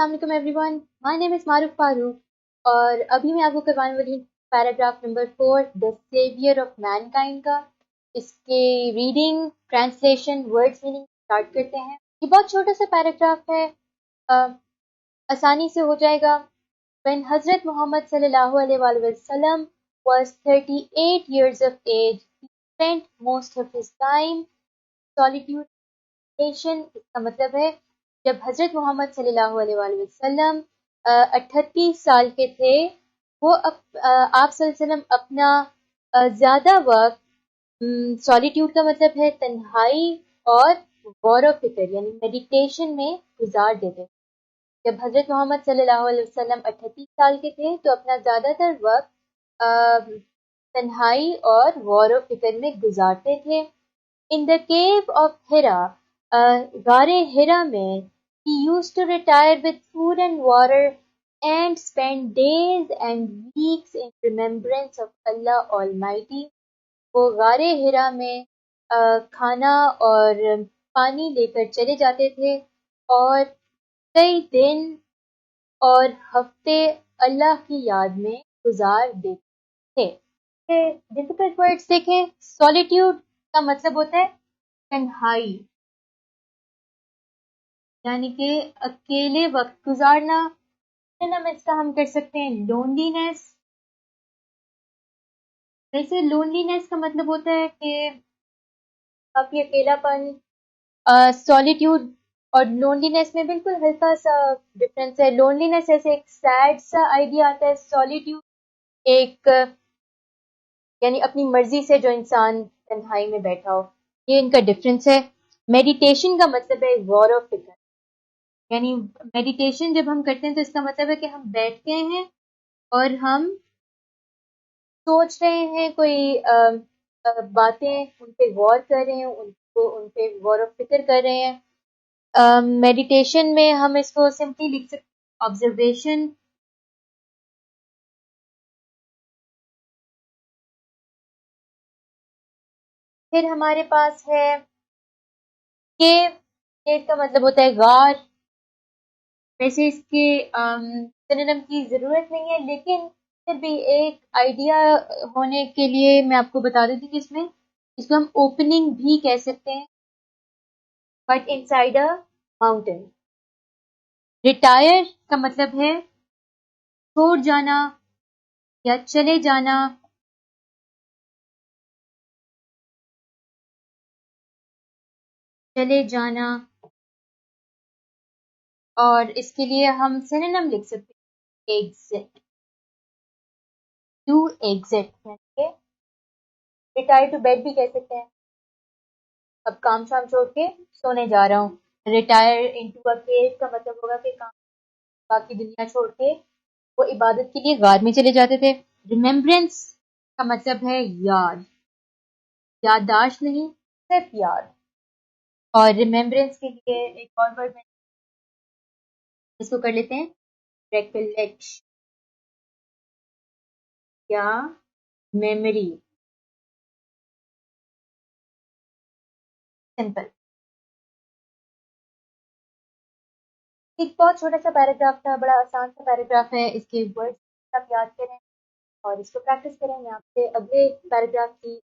السلام علیکم every one, مائی نیم از معروف فاروق اور ابھی میں آپ کو کروانے والی paragraph number 4 the saviour of mankind کا. اس کے reading translation words meaning start کرتے ہیں. یہ بہت چھوٹا سا پیراگراف ہے، آسانی سے ہو جائے گا. when حضرت محمد صلی اللہ علیہ وآلہ وسلم was 38 years of age, he spent most of his time solitude. اس کا مطلب ہے جب حضرت محمد صلی اللہ علیہ وآلہ وسلم 38 سال کے تھے، وہ آپ صلی اللہ علیہ وسلم اپنا زیادہ وقت سولیٹیوڈ کا مطلب ہے تنہائی اور غور و فکر یعنی میڈیٹیشن میں گزار دیتے. جب حضرت محمد صلی اللہ علیہ وسلم 38 سال کے تھے تو اپنا زیادہ تر وقت تنہائی اور غور و فکر میں گزارتے تھے. In the cave of Hira, غار ہرا میں he used to retire with food and water and spend days and weeks in remembrance of Allah Almighty. وہ غار ہرا میں کھانا اور پانی لے کر چلے جاتے تھے اور کئی دن اور ہفتے اللہ کی یاد میں گزار دیتے تھے. ڈیفیکلٹ ورڈز دیکھیں. سولیٹیوڈ کا مطلب ہوتا ہے تنہائی یعنی کہ اکیلے وقت گزارنا. اس کا ہم کر سکتے ہیں لونلینس. ویسے لونلینس کا مطلب ہوتا ہے کہ کافی اکیلا پن. سولیٹیوڈ اور لونلینس میں بالکل ہلکا سا ڈفرینس ہے. لونلینس ایسے ایک سیڈ سا آئیڈیا آتا ہے، سولیٹیوڈ ایک یعنی اپنی مرضی سے جو انسان تنہائی میں بیٹھا ہو. یہ ان کا ڈفرینس ہے. میڈیٹیشن کا مطلب ہے غور و فکر، یعنی میڈیٹیشن جب ہم کرتے ہیں تو اس کا مطلب ہے کہ ہم بیٹھ گئے ہیں اور ہم سوچ رہے ہیں کوئی باتیں، ان پہ غور کر رہے ہیں، ان پہ غور و فکر کر رہے ہیں. میڈیٹیشن میں ہم اس کو سمپلی لکھ سکتے ہیں آبزرویشن. پھر ہمارے پاس ہے کیو. کیو کا مطلب ہوتا ہے غار. ویسے اس کے سنونیم کی ضرورت نہیں ہے، لیکن پھر بھی ایک آئیڈیا ہونے کے لیے میں آپ کو بتا دیتی کہ اس کو ہم اوپننگ بھی کہہ سکتے ہیں. But in side a mountain. Retire کا مطلب ہے چھوڑ جانا یا چلے جانا. چلے جانا اور اس کے لیے ہم سینونیم لکھ سکتے ہیں ایگزٹ. ٹو ایگزٹ یعنی ریٹائر ٹو بیڈ بھی کہہ سکتے ہیں. اب کام شام چھوڑ کے سونے جا رہا ہوں. ریٹائر انٹو اے کیو کا مطلب ہوگا کہ کام باقی دنیا چھوڑ کے وہ عبادت کے لیے غار میں چلے جاتے تھے. ریممبرنس کا مطلب ہے یاد، یادداشت نہیں صرف یاد. اور ریممبرنس کے لیے ایک اور ورڈ میں اس کو کر لیتے ہیں ریکلیکٹ یا میموری. سمپل. ایک بہت چھوٹا سا پیراگراف تھا، بڑا آسان سا پیراگراف ہے. اس کے ورڈز آپ یاد کریں اور اس کو پریکٹس کریں. میں آپ سے اگلے پیراگراف کی